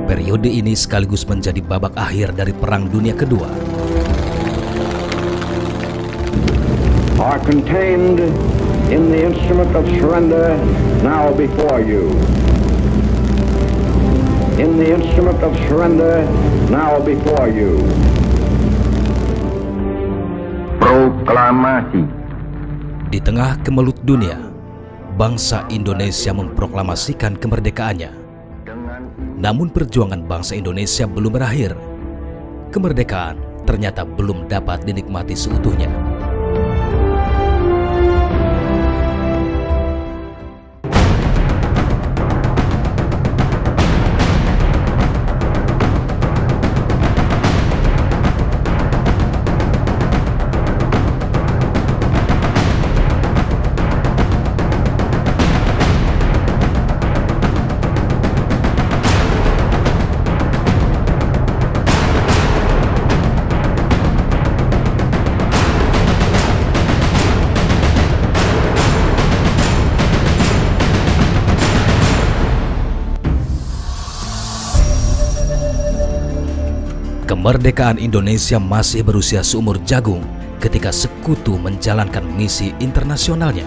Periode ini sekaligus menjadi babak akhir dari Perang Dunia Kedua. Are contained in the instrument of surrender now before you. In the instrument of surrender now before you. Proklamasi. Di tengah kemelut dunia, bangsa Indonesia memproklamasikan kemerdekaannya. Namun perjuangan bangsa Indonesia belum berakhir. Kemerdekaan ternyata belum dapat dinikmati seutuhnya. Kemerdekaan Indonesia masih berusia seumur jagung ketika Sekutu menjalankan misi internasionalnya.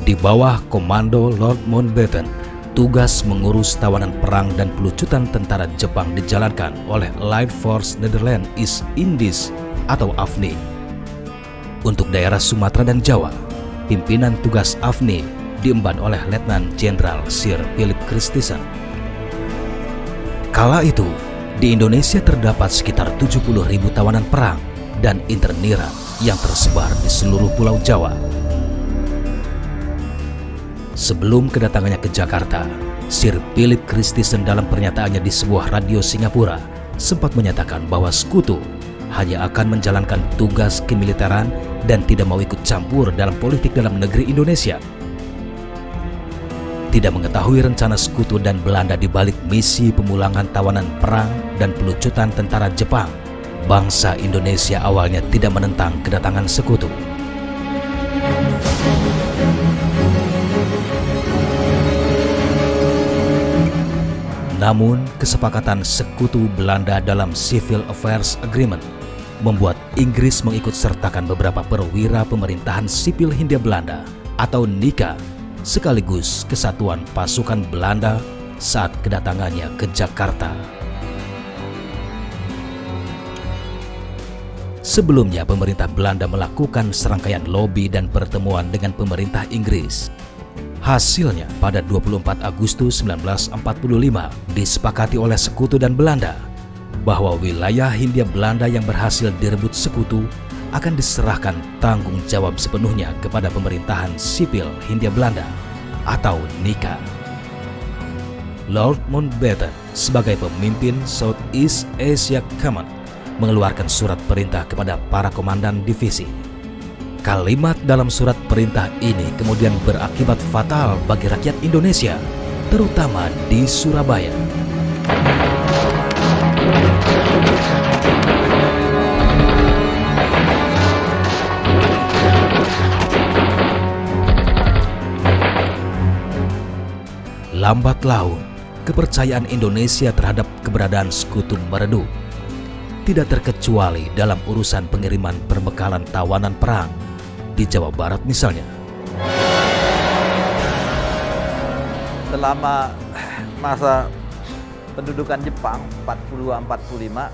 Di bawah komando Lord Mountbatten, tugas mengurus tawanan perang dan pelucutan tentara Jepang dijalankan oleh Allied Force Netherlands East Indies atau AFNI. Untuk daerah Sumatera dan Jawa, pimpinan tugas AFNI diemban oleh Letnan Jenderal Sir Philip Christison. Kala itu, di Indonesia terdapat sekitar 70.000 tawanan perang dan interniran yang tersebar di seluruh Pulau Jawa. Sebelum kedatangannya ke Jakarta, Sir Philip Christison dalam pernyataannya di sebuah radio Singapura sempat menyatakan bahwa Sekutu hanya akan menjalankan tugas kemiliteran dan tidak mau ikut campur dalam politik dalam negeri Indonesia. Tidak mengetahui rencana Sekutu dan Belanda di balik misi pemulangan tawanan perang dan pelucutan tentara Jepang, bangsa Indonesia awalnya tidak menentang kedatangan Sekutu. Namun, kesepakatan Sekutu Belanda dalam Civil Affairs Agreement membuat Inggris mengikut sertakan beberapa perwira pemerintahan sipil Hindia Belanda atau NIKA sekaligus kesatuan pasukan Belanda saat kedatangannya ke Jakarta. Sebelumnya, pemerintah Belanda melakukan serangkaian lobi dan pertemuan dengan pemerintah Inggris. Hasilnya, pada 24 Agustus 1945 disepakati oleh Sekutu dan Belanda bahwa wilayah Hindia Belanda yang berhasil direbut Sekutu akan diserahkan tanggung jawab sepenuhnya kepada pemerintahan sipil Hindia Belanda atau NIKA. Lord Mountbatten sebagai pemimpin Southeast Asia Command mengeluarkan surat perintah kepada para komandan divisi. Kalimat dalam surat perintah ini kemudian berakibat fatal bagi rakyat Indonesia, terutama di Surabaya. Lambat laun, kepercayaan Indonesia terhadap keberadaan Sekutu meredup. Tidak terkecuali dalam urusan pengiriman perbekalan tawanan perang di Jawa Barat misalnya. Selama masa pendudukan Jepang 42-45,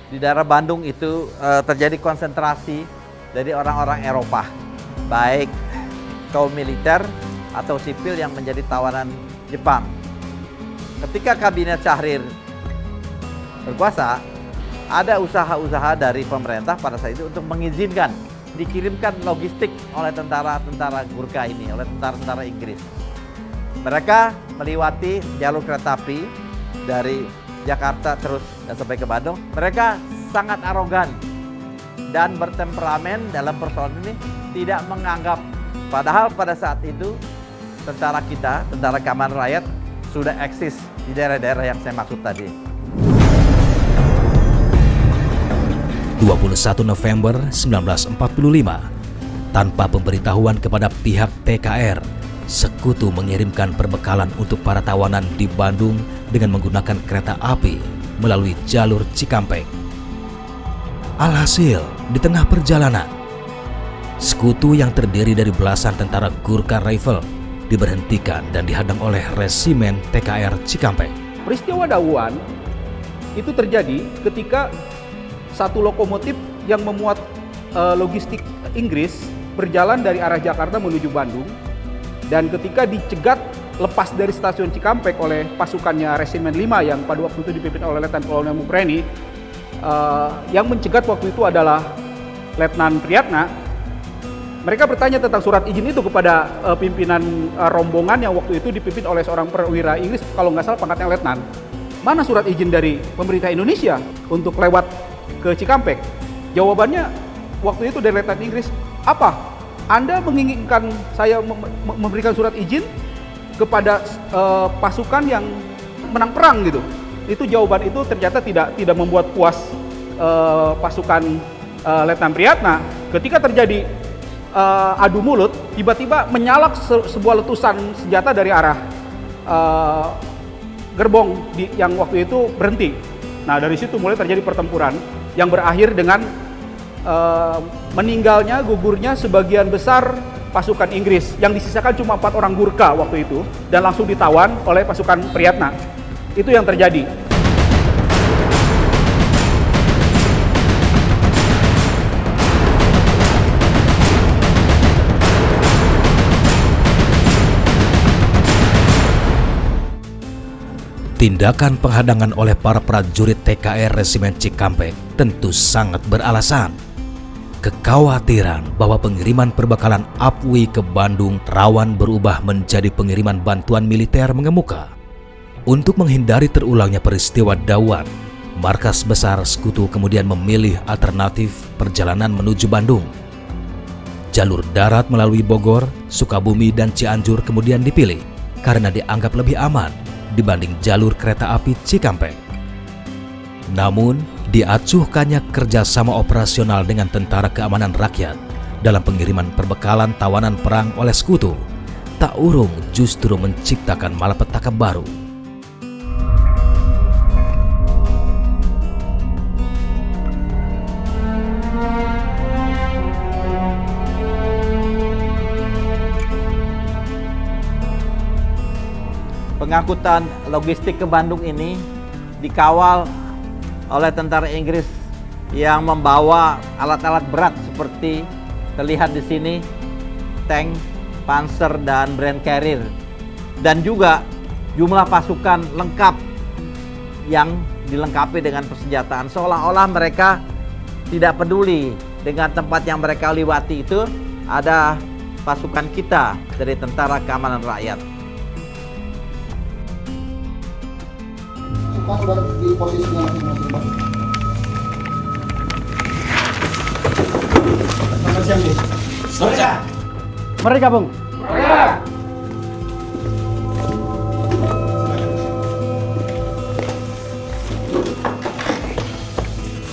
di daerah Bandung itu terjadi konsentrasi dari orang-orang Eropa, baik kaum militer atau sipil yang menjadi tawanan Jepang. Ketika kabinet Syahrir berkuasa, ada usaha-usaha dari pemerintah pada saat itu untuk mengizinkan dikirimkan logistik oleh tentara-tentara Gurkha ini, oleh tentara-tentara Inggris. Mereka melewati jalur kereta api dari Jakarta terus dan sampai ke Bandung. Mereka sangat arogan dan bertemperamen dalam persoalan ini, tidak menganggap. Padahal pada saat itu tentara kita, tentara keamanan rakyat, sudah eksis di daerah-daerah yang saya maksud tadi. 21 November 1945, tanpa pemberitahuan kepada pihak TKR, Sekutu mengirimkan perbekalan untuk para tawanan di Bandung dengan menggunakan kereta api melalui jalur Cikampek. Alhasil, di tengah perjalanan, Sekutu yang terdiri dari belasan tentara Gurkha Rifle diberhentikan dan dihadang oleh resimen TKR Cikampek. Peristiwa Dauan itu terjadi ketika satu lokomotif yang memuat logistik Inggris berjalan dari arah Jakarta menuju Bandung, dan ketika dicegat lepas dari stasiun Cikampek oleh pasukannya Resimen 5 yang pada waktu itu dipimpin oleh Letnan Kolonel Mupreni, yang mencegat waktu itu adalah Letnan Priyatna. Mereka bertanya tentang surat izin itu kepada pimpinan rombongan yang waktu itu dipimpin oleh seorang perwira Inggris, kalau nggak salah pangkatnya letnan. Mana surat izin dari pemerintah Indonesia untuk lewat ke Cikampek? Jawabannya waktu itu dari letnan Inggris, apa? Anda menginginkan saya memberikan surat izin kepada pasukan yang menang perang gitu? Itu jawaban itu ternyata tidak membuat puas pasukan Letnan Priyatna. Ketika terjadi adu mulut, tiba-tiba menyalak sebuah letusan senjata dari arah gerbong yang waktu itu berhenti. Nah, dari situ mulai terjadi pertempuran yang berakhir dengan meninggalnya, gugurnya sebagian besar pasukan Inggris, yang disisakan cuma 4 orang Gurkha waktu itu dan langsung ditawan oleh pasukan Priyatna. Itu yang terjadi. Tindakan penghadangan oleh para prajurit TKR Resimen Cikampek tentu sangat beralasan. Kekhawatiran bahwa pengiriman perbekalan APWI ke Bandung rawan berubah menjadi pengiriman bantuan militer mengemuka. Untuk menghindari terulangnya peristiwa Dauan, Markas Besar Sekutu kemudian memilih alternatif perjalanan menuju Bandung. Jalur darat melalui Bogor, Sukabumi, dan Cianjur kemudian dipilih karena dianggap lebih aman dibanding jalur kereta api Cikampek. Namun, diacuhkannya kerjasama operasional dengan Tentara Keamanan Rakyat dalam pengiriman perbekalan tawanan perang oleh Sekutu, tak urung justru menciptakan malapetaka baru. Pengangkutan logistik ke Bandung ini dikawal oleh tentara Inggris yang membawa alat-alat berat seperti terlihat di sini, tank, panzer, dan Brand Carrier, dan juga jumlah pasukan lengkap yang dilengkapi dengan persenjataan, seolah-olah mereka tidak peduli dengan tempat yang mereka lewati itu ada pasukan kita dari Tentara Keamanan Rakyat. Pak udah di posisinya masing-masing, Pak. Selamat siang, nih. Mereka! Mereka, Bung! Mereka!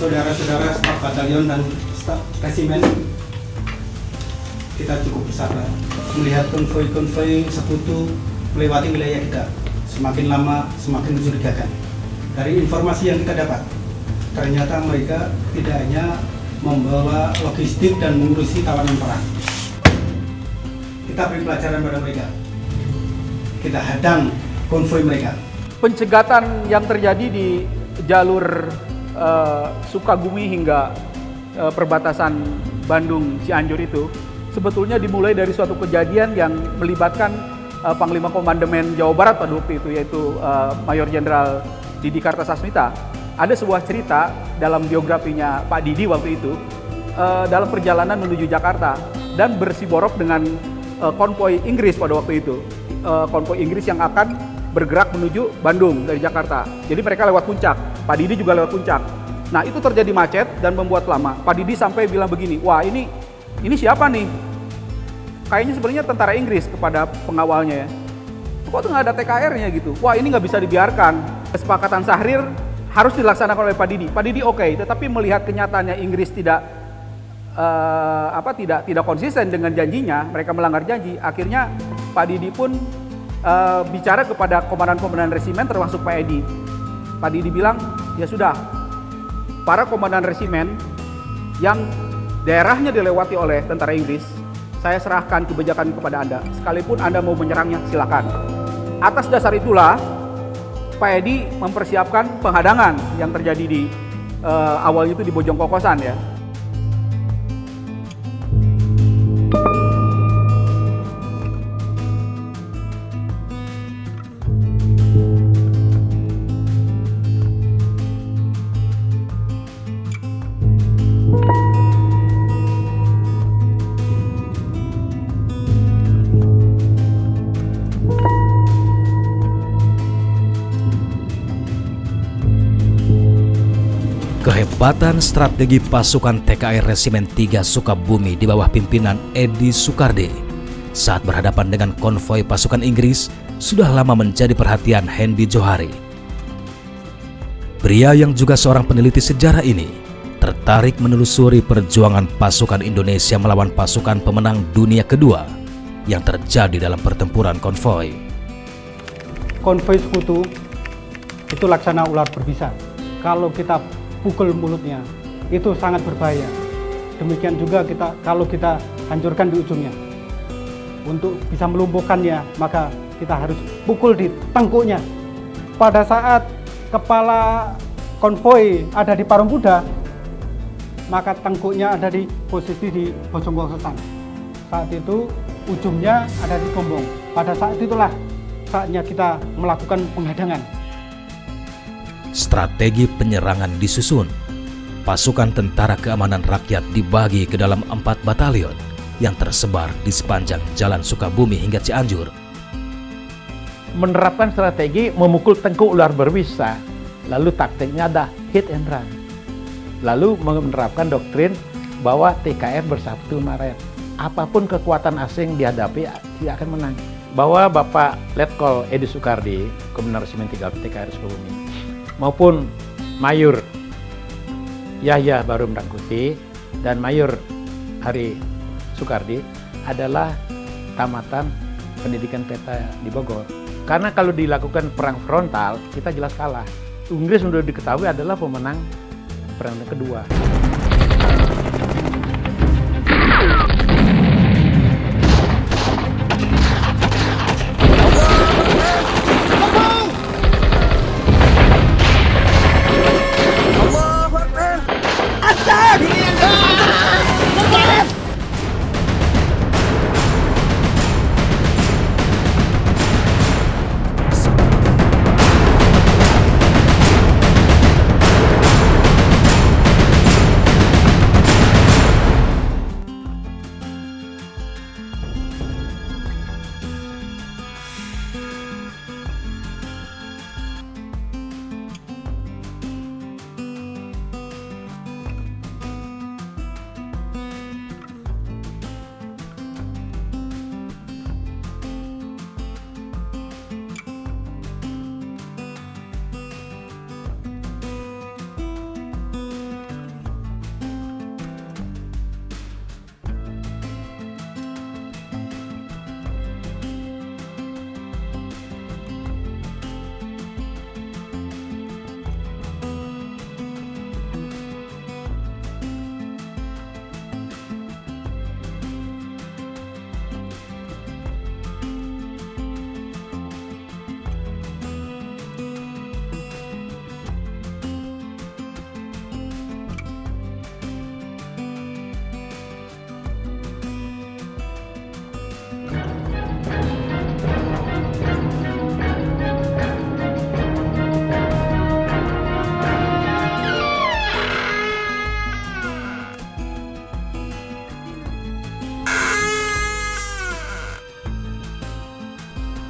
Saudara-saudara staf batalion dan staf resimen, kita cukup bersabar melihat konvoi-konvoi Sekutu melewati wilayah kita. Semakin lama, semakin mencurigakan. Dari informasi yang kita dapat, ternyata mereka tidak hanya membawa logistik dan mengurusi tawanan perang. Kita beri pelajaran pada mereka. Kita hadang konvoi mereka. Pencegatan yang terjadi di jalur Sukabumi hingga perbatasan Bandung Cianjur itu sebetulnya dimulai dari suatu kejadian yang melibatkan Panglima Komandemen Jawa Barat pada waktu itu, yaitu Mayor Jenderal Didi Kartasasmita. Ada sebuah cerita dalam biografinya Pak Didi waktu itu dalam perjalanan menuju Jakarta dan bersiborok dengan konvoi Inggris pada waktu itu. Konvoi Inggris yang akan bergerak menuju Bandung dari Jakarta. Jadi mereka lewat Puncak, Pak Didi juga lewat Puncak. Nah, itu terjadi macet dan membuat lama. Pak Didi sampai bilang begini, wah ini siapa nih? Kayaknya sebenarnya tentara Inggris kepada pengawalnya ya. Kok tuh nggak ada TKR-nya gitu? Wah ini nggak bisa dibiarkan. Kesepakatan Sahrir harus dilaksanakan oleh Pak Didi. Pak Didi oke, tetapi melihat kenyataannya Inggris tidak konsisten dengan janjinya, mereka melanggar janji. Akhirnya Pak Didi pun bicara kepada komandan-komandan resimen termasuk Pak Edi. Pak Didi bilang, ya sudah, para komandan resimen yang daerahnya dilewati oleh tentara Inggris, saya serahkan kebijakan kepada Anda. Sekalipun Anda mau menyerangnya, silakan. Atas dasar itulah, Pak Edi mempersiapkan penghadangan yang terjadi di awalnya itu di Bojong Kokosan ya. Kehebatan strategi pasukan TKI Resimen 3 Sukabumi di bawah pimpinan Edi Sukardi saat berhadapan dengan konvoi pasukan Inggris sudah lama menjadi perhatian Hendy Johari. Pria yang juga seorang peneliti sejarah ini tertarik menelusuri perjuangan pasukan Indonesia melawan pasukan pemenang dunia kedua yang terjadi dalam pertempuran konvoi. Konvoi sekutu itu laksana ular berbisa. Kalau kita pukul mulutnya, itu sangat berbahaya. Demikian juga kalau kita hancurkan di ujungnya. Untuk bisa melumpuhkannya, maka kita harus pukul di tengkuknya. Pada saat kepala konvoi ada di Parung Kuda, maka tengkuknya ada di posisi di Bojong Kokosan. Saat itu ujungnya ada di Gombong. Pada saat itulah saatnya kita melakukan penghadangan. Strategi penyerangan disusun. Pasukan Tentara Keamanan Rakyat dibagi ke dalam 4 batalion yang tersebar di sepanjang Jalan Sukabumi hingga Cianjur. Menerapkan strategi memukul tengkuk ular berbisa, lalu taktiknya ada hit and run. Lalu menerapkan doktrin bahwa TKR bersatu Maret. Apapun kekuatan asing dihadapi, tidak akan menang. Bahwa Bapak Letkol Edi Sukardi, Komandan Resimen 3 TKR Sukabumi, maupun Mayor Yahya Barum Rangkuti dan Mayor Hari Sukardi adalah tamatan pendidikan peta di Bogor. Karena kalau dilakukan perang frontal, kita jelas kalah. Inggris sudah diketahui adalah pemenang perang kedua.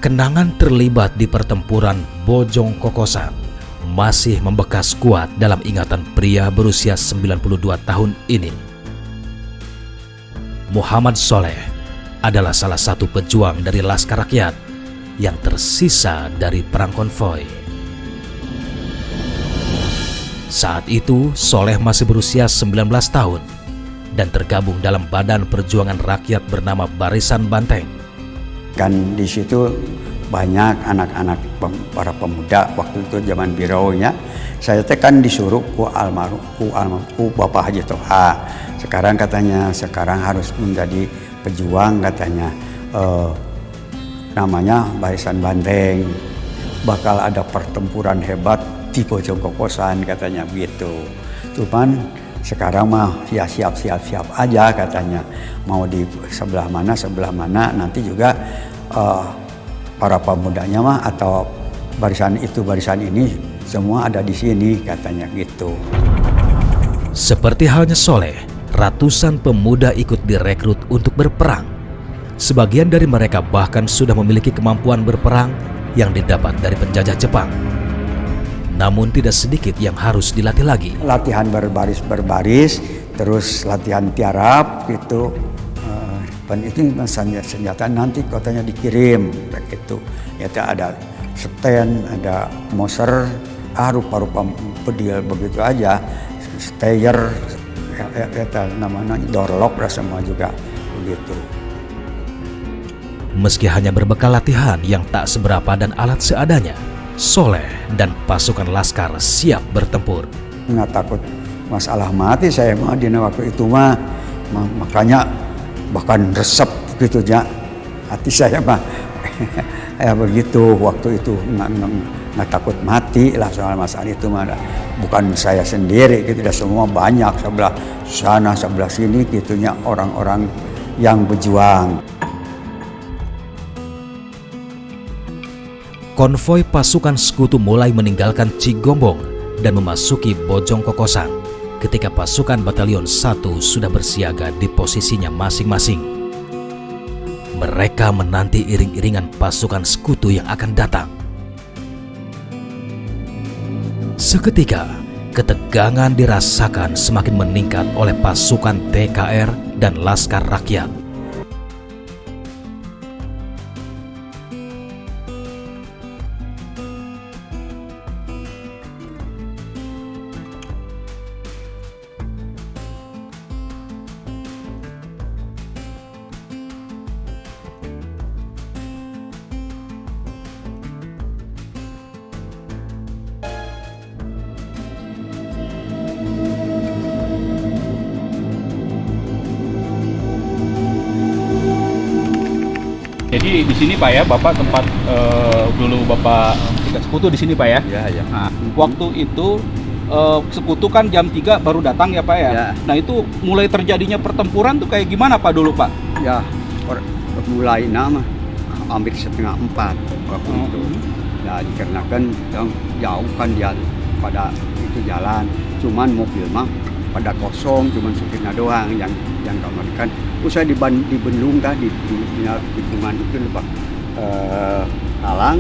Kenangan terlibat di pertempuran Bojong Kokosan masih membekas kuat dalam ingatan pria berusia 92 tahun ini. Muhammad Soleh adalah salah satu pejuang dari Laskar Rakyat yang tersisa dari perang konvoi. Saat itu Soleh masih berusia 19 tahun dan tergabung dalam Badan Perjuangan Rakyat bernama Barisan Banteng. kan di situ banyak anak-anak para pemuda waktu itu zaman biraunya. Saya kan disuruh ku Bapak Haji Toha. Sekarang katanya harus menjadi pejuang katanya. Namanya Barisan Banteng. Bakal ada pertempuran hebat di Bojong Kokosan katanya begitu. Cuman sekarang mah ya siap aja katanya. Mau di sebelah mana nanti juga para pemudanya mah atau barisan ini semua ada di sini katanya gitu. Seperti halnya Soleh, ratusan pemuda ikut direkrut untuk berperang. Sebagian dari mereka bahkan sudah memiliki kemampuan berperang yang didapat dari penjajah Jepang. Namun tidak sedikit yang harus dilatih lagi. Latihan berbaris, terus latihan tiarap gitu. Dan itu senjata nanti katanya dikirim begitu. Ya ada sten, ada moser, rupa-rupa pedil begitu aja. Stayer, namanya dorlok semua juga begitu. Meski hanya berbekal latihan yang tak seberapa dan alat seadanya, Soleh dan pasukan laskar siap bertempur. Nggak takut masalah mati saya mah di waktu itu mah, makanya bahkan resep gitu ya hati saya mah ya begitu waktu itu nggak takut mati lah soal masalah itu mah. Bukan saya sendiri gitu, semua banyak sebelah sana sebelah sini gitunya orang-orang yang berjuang. Konvoi pasukan sekutu mulai meninggalkan Cigombong dan memasuki Bojong Kokosan ketika pasukan Batalion 1 sudah bersiaga di posisinya masing-masing. Mereka menanti iring-iringan pasukan sekutu yang akan datang. Seketika, ketegangan dirasakan semakin meningkat oleh pasukan TKR dan Laskar Rakyat. Jadi di sini Pak ya, Bapak tempat dulu Bapak tingkat sekutu di sini Pak ya? Iya. Nah, waktu itu sekutu kan jam 3 baru datang ya Pak ya? Ya. Nah itu mulai terjadinya pertempuran tuh kayak gimana Pak dulu Pak? Ya, mulai nama hampir 3:30 waktu itu. Nah, dikarenakan yang jauh kan dia pada itu jalan, cuman mobil mah pada kosong, cuman supirnya doang yang kamarikan. Terus saya di Bendung kan di lingkungan itu lebak Talang,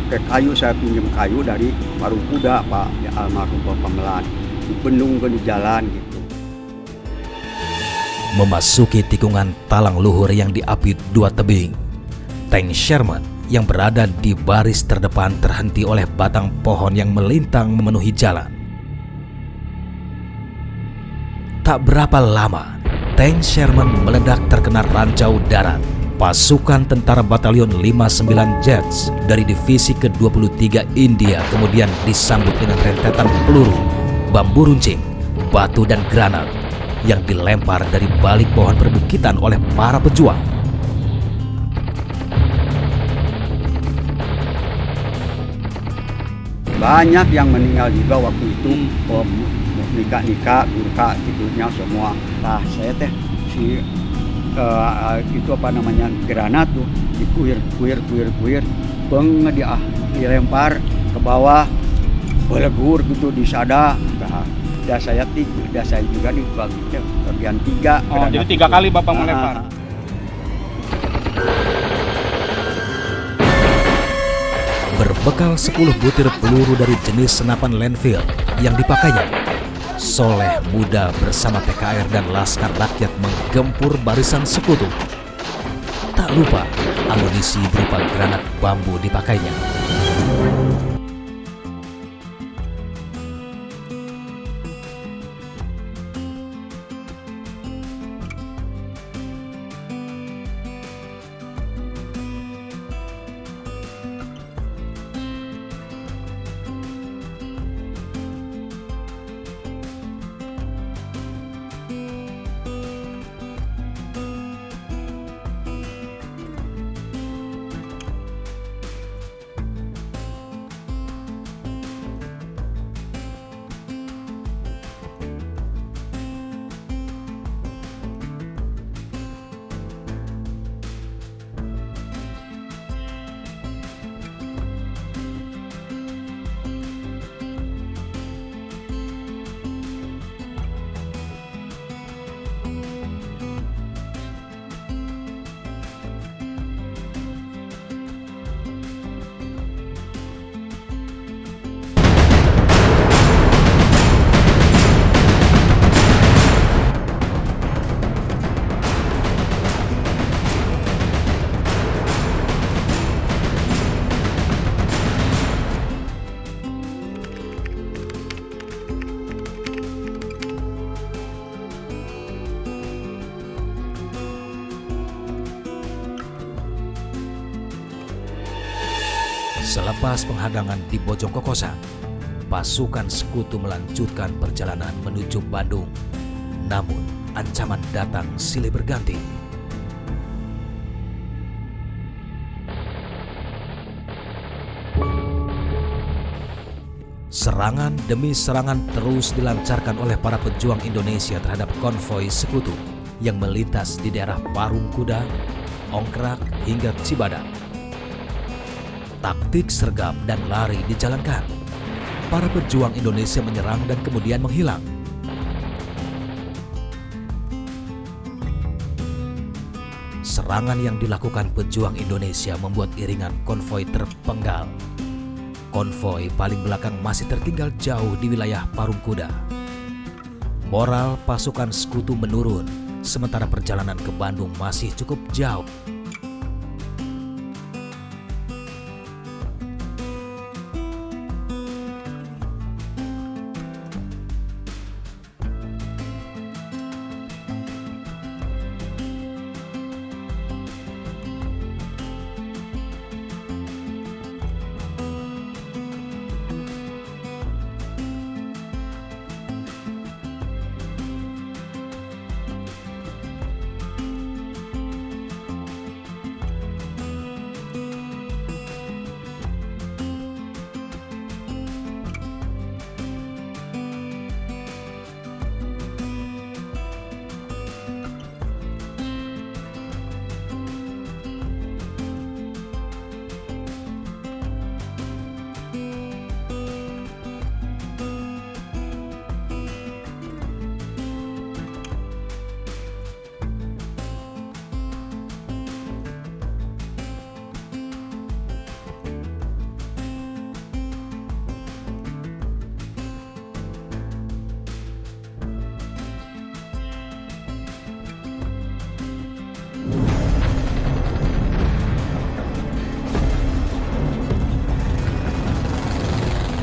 ke kayu saya pinjam kayu dari Warung Kuda Pak almarhum Bapak Melan. Di Bendung di jalan gitu. Memasuki tikungan Talang Luhur yang diapit 2 tebing, tank Sherman yang berada di baris terdepan terhenti oleh batang pohon yang melintang memenuhi jalan. Tak berapa lama, tank Sherman meledak terkena ranjau darat. Pasukan tentara Batalion 59 Jets dari Divisi ke-23 India kemudian disambut dengan rentetan peluru, bambu runcing, batu dan granat yang dilempar dari balik pohon perbukitan oleh para pejuang. Banyak yang meninggal juga waktu itu, nikah, durka gitunya semua. Nah, saya teh itu apa namanya granat tuh dikuir, beng dilempar ke bawah, belegur gitu di sada. Nah, saya juga di bagian 3. Oh, jadi 3 kali Bapak melempar. Berbekal 10 butir peluru dari jenis senapan Landfield yang dipakainya, Soleh muda bersama TKR dan Laskar Rakyat menggempur barisan sekutu. Tak lupa, amunisi berupa granat bambu dipakainya. Selepas penghadangan di Bojong Kokosan, pasukan sekutu melanjutkan perjalanan menuju Bandung. Namun, ancaman datang silih berganti. Serangan demi serangan terus dilancarkan oleh para pejuang Indonesia terhadap konvoi sekutu yang melintas di daerah Parung Kuda, Ongkrak, hingga Cibadak. Taktik sergap dan lari dijalankan. Para pejuang Indonesia menyerang dan kemudian menghilang. Serangan yang dilakukan pejuang Indonesia membuat iringan konvoi terpenggal. Konvoi paling belakang masih tertinggal jauh di wilayah Parung Kuda. Moral pasukan sekutu menurun, sementara perjalanan ke Bandung masih cukup jauh.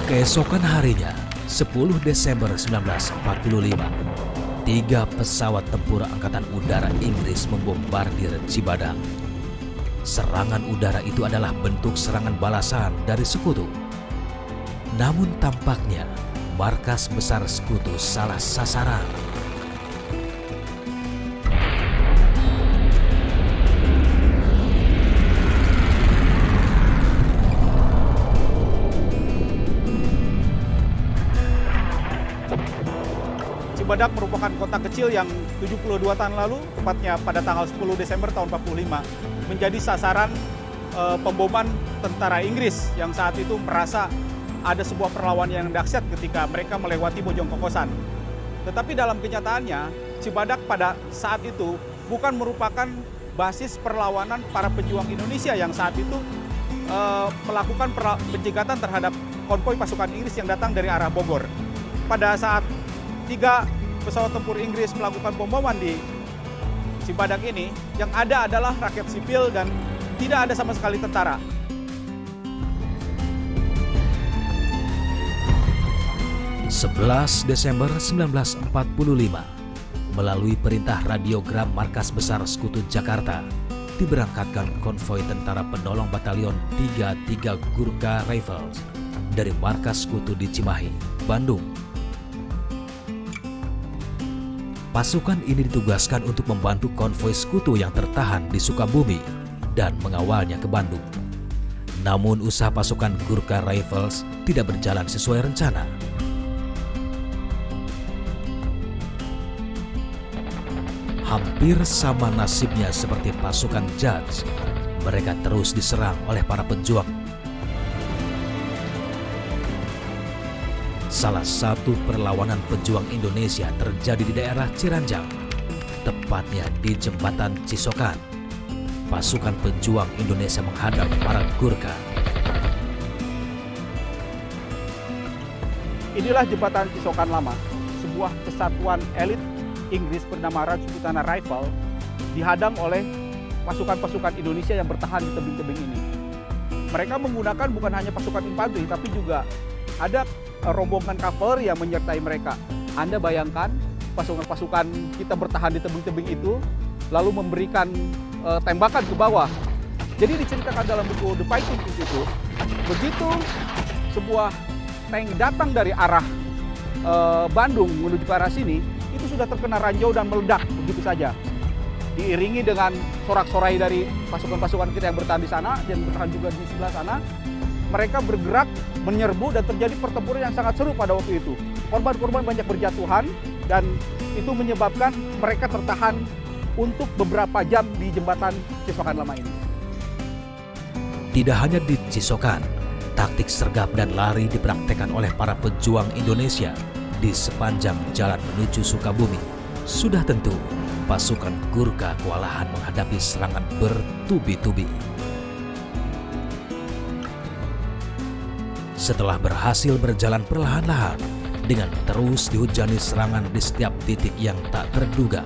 Keesokan harinya, 10 Desember 1945, 3 pesawat tempur Angkatan Udara Inggris membombardir Cibadak. Serangan udara itu adalah bentuk serangan balasan dari sekutu. Namun tampaknya markas besar sekutu salah sasaran. Cibadak merupakan kota kecil yang 72 tahun lalu, tepatnya pada tanggal 10 Desember tahun 45, menjadi sasaran pemboman tentara Inggris yang saat itu merasa ada sebuah perlawanan yang dahsyat ketika mereka melewati Bojong Kokosan. Tetapi dalam kenyataannya, Cibadak pada saat itu bukan merupakan basis perlawanan para pejuang Indonesia yang saat itu melakukan penjegatan terhadap konvoi pasukan Inggris yang datang dari arah Bogor. Pada saat 3 pesawat tempur Inggris melakukan pemboman di Cibadak ini, yang ada adalah rakyat sipil dan tidak ada sama sekali tentara. (11 Desember 1945), melalui perintah radiogram Markas Besar Sekutu Jakarta, diberangkatkan konvoi tentara penolong Batalion 33 Gurkha Rifles dari Markas Sekutu di Cimahi, Bandung. Pasukan ini ditugaskan untuk membantu konvoi sekutu yang tertahan di Sukabumi dan mengawalnya ke Bandung. Namun usaha pasukan Gurkha Rifles tidak berjalan sesuai rencana. Hampir sama nasibnya seperti pasukan Judge, mereka terus diserang oleh para pejuang. Salah satu perlawanan pejuang Indonesia terjadi di daerah Ciranjang, tepatnya di Jembatan Cisokan. Pasukan pejuang Indonesia menghadang para Gurkha. Inilah Jembatan Cisokan Lama, sebuah kesatuan elit Inggris bernama Rajputana Rifle dihadang oleh pasukan-pasukan Indonesia yang bertahan di tebing-tebing ini. Mereka menggunakan bukan hanya pasukan infanteri, tapi juga ada rombongan kavaleri yang menyertai mereka. Anda bayangkan pasukan-pasukan kita bertahan di tebing-tebing itu, lalu memberikan tembakan ke bawah Jadi diceritakan dalam buku The Fighting Piece itu, begitu sebuah tank datang dari arah Bandung menuju ke arah sini, itu sudah terkena ranjau dan meledak begitu saja. Diiringi dengan sorak-sorai dari pasukan-pasukan kita yang bertahan di sana dan bertahan juga di sebelah sana. Mereka bergerak, menyerbu, dan terjadi pertempuran yang sangat seru pada waktu itu. Korban-korban banyak berjatuhan, dan itu menyebabkan mereka tertahan untuk beberapa jam di jembatan Cisokan Lama ini. Tidak hanya di Cisokan, taktik sergap dan lari dipraktekkan oleh para pejuang Indonesia di sepanjang jalan menuju Sukabumi. Sudah tentu, pasukan Gurkha kewalahan menghadapi serangan bertubi-tubi. Setelah berhasil berjalan perlahan-lahan, dengan terus dihujani serangan di setiap titik yang tak terduga.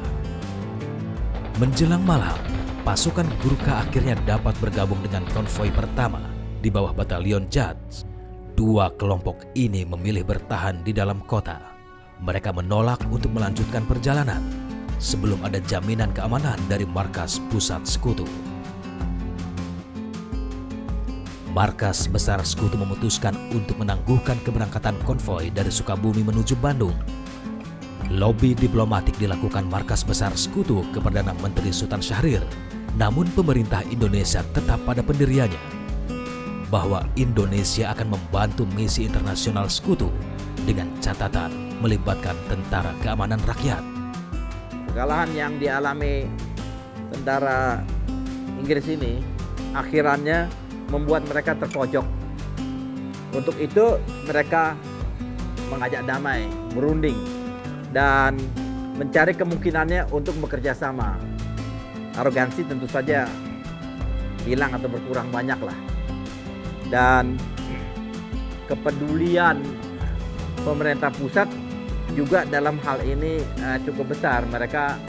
Menjelang malam, pasukan Gurkha akhirnya dapat bergabung dengan konvoi pertama di bawah Batalion Jats. Dua kelompok ini memilih bertahan di dalam kota. Mereka menolak untuk melanjutkan perjalanan sebelum ada jaminan keamanan dari markas pusat sekutu. Markas Besar Sekutu memutuskan untuk menangguhkan keberangkatan konvoi dari Sukabumi menuju Bandung. Lobi diplomatik dilakukan Markas Besar Sekutu ke Perdana Menteri Sultan Syahrir, namun pemerintah Indonesia tetap pada pendiriannya bahwa Indonesia akan membantu misi internasional Sekutu dengan catatan melibatkan tentara keamanan rakyat. Kekalahan yang dialami tentara Inggris ini akhirannya membuat mereka terpojok. Untuk itu mereka mengajak damai, berunding, dan mencari kemungkinannya untuk bekerja sama. Arogansi tentu saja hilang atau berkurang banyak lah. Dan kepedulian pemerintah pusat juga dalam hal ini cukup besar. Mereka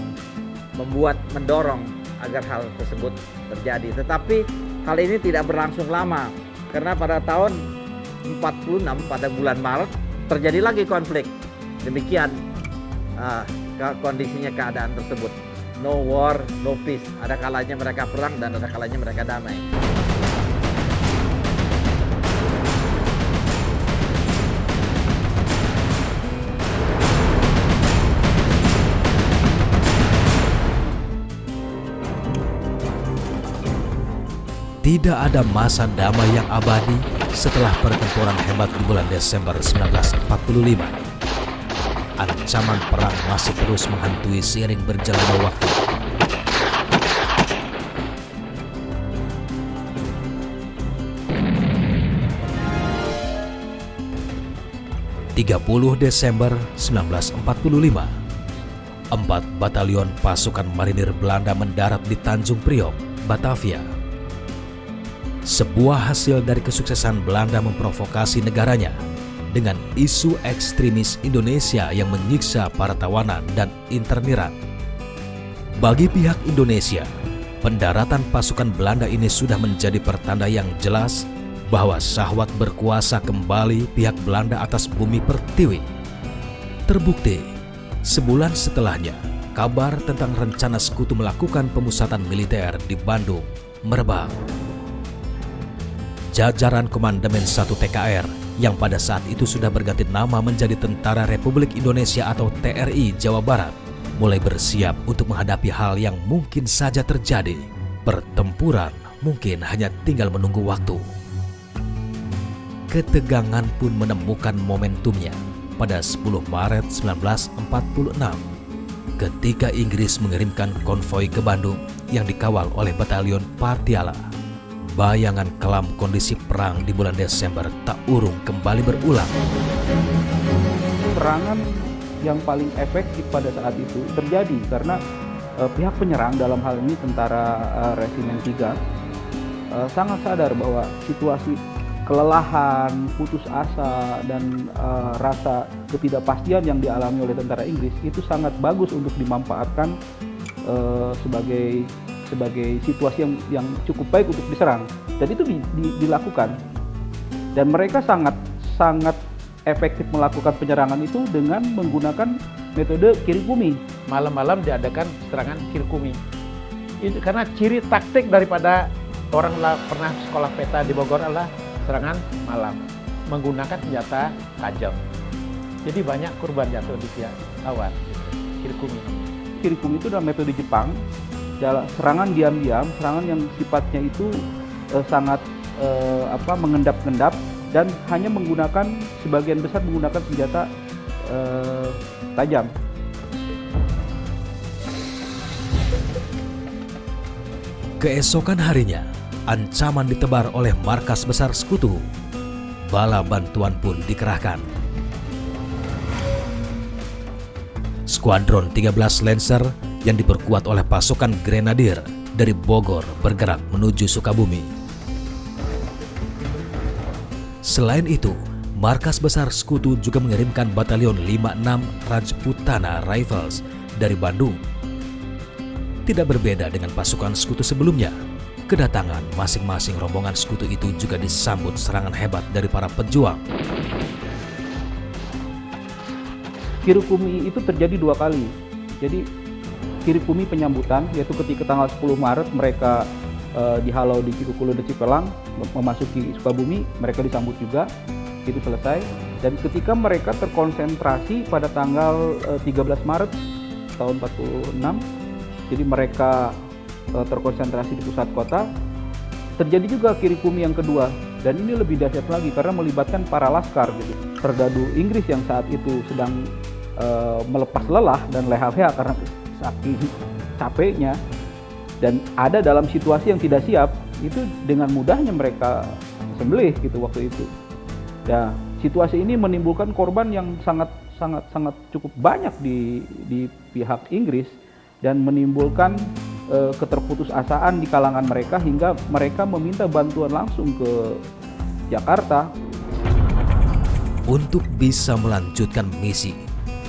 mendorong agar hal tersebut terjadi. Tetapi hal ini tidak berlangsung lama, karena pada tahun 46 pada bulan Maret terjadi lagi konflik. Demikian kondisinya keadaan tersebut. No war, no peace. Ada kalanya mereka perang dan ada kalanya mereka damai. Tidak ada masa damai yang abadi setelah pertempuran hebat di bulan Desember 1945. Ancaman perang masih terus menghantui seiring berjalannya waktu. (30 Desember 1945), 4 batalion pasukan marinir Belanda mendarat di Tanjung Priok, Batavia. Sebuah hasil dari kesuksesan Belanda memprovokasi negaranya dengan isu ekstremis Indonesia yang menyiksa para tawanan dan interniran. Bagi pihak Indonesia, pendaratan pasukan Belanda ini sudah menjadi pertanda yang jelas bahwa syahwat berkuasa kembali pihak Belanda atas bumi pertiwi. Terbukti, sebulan setelahnya, kabar tentang rencana sekutu melakukan pemusatan militer di Bandung merebak. Jajaran Komandemen 1 TKR yang pada saat itu sudah berganti nama menjadi Tentara Republik Indonesia atau TRI Jawa Barat mulai bersiap untuk menghadapi hal yang mungkin saja terjadi. Pertempuran mungkin hanya tinggal menunggu waktu. Ketegangan pun menemukan momentumnya pada 10 Maret 1946 ketika Inggris mengirimkan konvoi ke Bandung yang dikawal oleh Batalion Patiala. Bayangan kelam kondisi perang di bulan Desember tak urung kembali berulang. Serangan yang paling efektif pada saat itu terjadi karena pihak penyerang dalam hal ini tentara Resimen 3 sangat sadar bahwa situasi kelelahan, putus asa, dan rasa ketidakpastian yang dialami oleh tentara Inggris itu sangat bagus untuk dimanfaatkan sebagai situasi yang cukup baik untuk diserang, dan itu dilakukan, dan mereka sangat efektif melakukan penyerangan itu dengan menggunakan metode kirikumi. Malam-malam diadakan serangan kirikumi. Itu karena ciri taktik daripada orang pernah sekolah peta di Bogor adalah serangan malam menggunakan senjata tajam. Jadi banyak korban jatuh di pihak lawan. Kirikumi. Kirikumi itu adalah metode Jepang, serangan diam-diam, serangan yang sifatnya itu sangat mengendap-endap dan hanya menggunakan sebagian besar menggunakan senjata tajam. Keesokan harinya, ancaman ditebar oleh markas besar sekutu. Bala bantuan pun dikerahkan. Skuadron 13 Lancer yang diperkuat oleh pasukan Grenadier dari Bogor bergerak menuju Sukabumi. Selain itu, markas besar sekutu juga mengirimkan batalion 56 Rajputana Rifles dari Bandung. Tidak berbeda dengan pasukan sekutu sebelumnya, kedatangan masing-masing rombongan sekutu itu juga disambut serangan hebat dari para pejuang. Kirikumi itu terjadi 2 kali. Jadi Kirikumi penyambutan, yaitu ketika tanggal 10 Maret mereka dihalau di Cikukulu dan Cipelang, memasuki Sukabumi, mereka disambut juga, itu selesai. Dan ketika mereka terkonsentrasi pada tanggal 13 Maret tahun 46, jadi mereka terkonsentrasi di pusat kota, terjadi juga Kirikumi yang kedua. Dan ini lebih dahsyat lagi karena melibatkan para laskar gitu. Serdadu Inggris yang saat itu sedang melepas lelah dan leha-leha karena saking capeknya dan ada dalam situasi yang tidak siap, itu dengan mudahnya mereka sembelih gitu waktu itu. Ya, situasi ini menimbulkan korban yang sangat cukup banyak di pihak Inggris dan menimbulkan keterputusasaan di kalangan mereka hingga mereka meminta bantuan langsung ke Jakarta. Untuk bisa melanjutkan misi,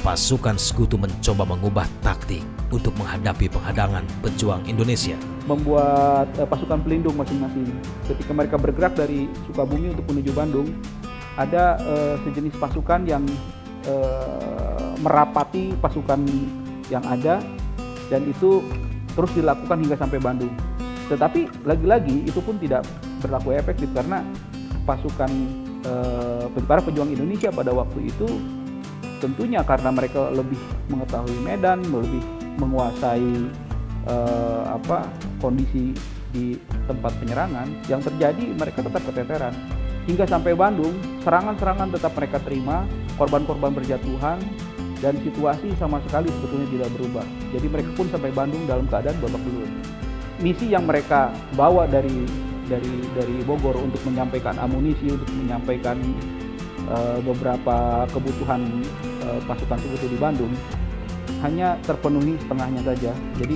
pasukan sekutu mencoba mengubah taktik untuk menghadapi penghadangan pejuang Indonesia. Membuat pasukan pelindung masing-masing. Ketika mereka bergerak dari Sukabumi untuk menuju Bandung, ada sejenis pasukan yang merapati pasukan yang ada dan itu terus dilakukan hingga sampai Bandung. Tetapi lagi-lagi itu pun tidak berlaku efektif karena pasukan para pejuang Indonesia pada waktu itu tentunya karena mereka lebih mengetahui medan, lebih menguasai kondisi di tempat penyerangan, yang terjadi mereka tetap keteteran. Hingga sampai Bandung, serangan-serangan tetap mereka terima, korban-korban berjatuhan, dan situasi sama sekali sebetulnya tidak berubah. Jadi mereka pun sampai Bandung dalam keadaan babak belur. Misi yang mereka bawa dari Bogor untuk menyampaikan amunisi, untuk menyampaikan beberapa kebutuhan pasukan sekutu di Bandung hanya terpenuhi setengahnya saja. Jadi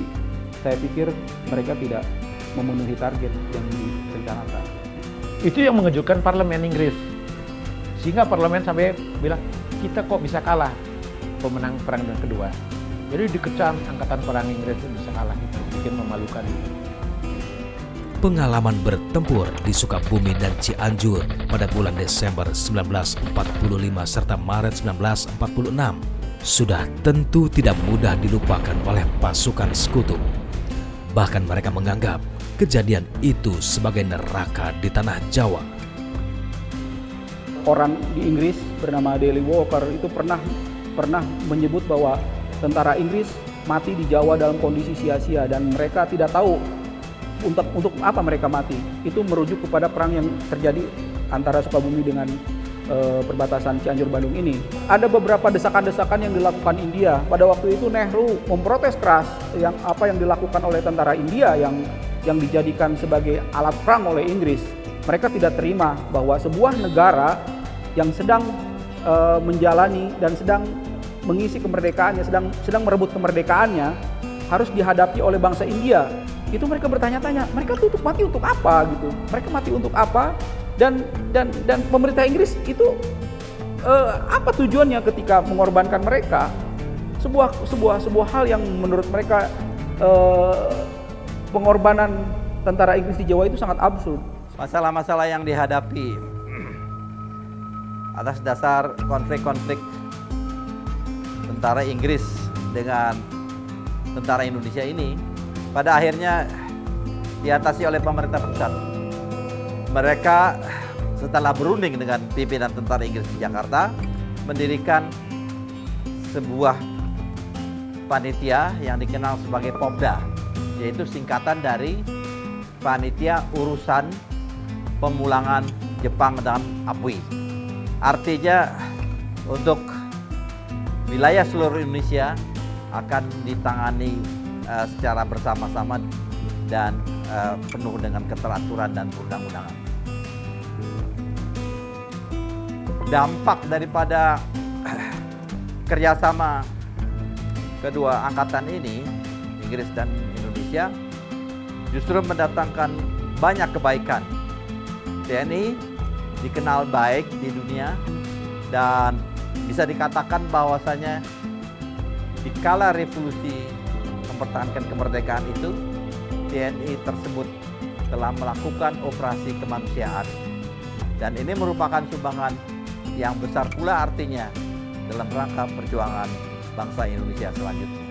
saya pikir mereka tidak memenuhi target yang direncanakan. Itu yang mengejutkan parlemen Inggris. Sehingga parlemen sampai bilang, kita kok bisa kalah pemenang perang dunia kedua. Jadi dikecam angkatan perang Inggris itu bisa kalah, itu bikin memalukan. Pengalaman bertempur di Sukabumi dan Cianjur pada bulan Desember 1945 serta Maret 1946 sudah tentu tidak mudah dilupakan oleh pasukan sekutu. Bahkan mereka menganggap kejadian itu sebagai neraka di tanah Jawa. Orang di Inggris bernama Daly Walker itu pernah menyebut bahwa tentara Inggris mati di Jawa dalam kondisi sia-sia dan mereka tidak tahu untuk apa mereka mati. Itu merujuk kepada perang yang terjadi antara Sukabumi dengan perbatasan Cianjur Bandung ini. Ada beberapa desakan-desakan yang dilakukan India. Pada waktu itu Nehru memprotes keras yang dilakukan oleh tentara India yang dijadikan sebagai alat perang oleh Inggris. Mereka tidak terima bahwa sebuah negara yang sedang menjalani dan sedang mengisi kemerdekaannya, sedang merebut kemerdekaannya harus dihadapi oleh bangsa India. Itu mereka bertanya-tanya, mereka mati untuk apa gitu? Mereka mati untuk apa? Dan pemerintah Inggris itu apa tujuannya ketika mengorbankan mereka? Sebuah hal yang menurut mereka pengorbanan tentara Inggris di Jawa itu sangat absurd. Masalah-masalah yang dihadapi atas dasar konflik-konflik tentara Inggris dengan tentara Indonesia ini pada akhirnya diatasi oleh pemerintah pusat. Mereka setelah berunding dengan pimpinan tentara Inggris di Jakarta, mendirikan sebuah panitia yang dikenal sebagai Popda, yaitu singkatan dari Panitia Urusan Pemulangan Jepang dan Apui. Artinya untuk wilayah seluruh Indonesia akan ditangani secara bersama-sama dan penuh dengan keteraturan dan perundang-undangan. Dampak daripada kerjasama kedua angkatan ini, Inggris dan Indonesia, justru mendatangkan banyak kebaikan. TNI dikenal baik di dunia dan bisa dikatakan bahwasanya di kala revolusi mempertahankan kemerdekaan itu, TNI tersebut telah melakukan operasi kemanusiaan. Dan ini merupakan sumbangan yang besar pula artinya dalam rangka perjuangan bangsa Indonesia selanjutnya.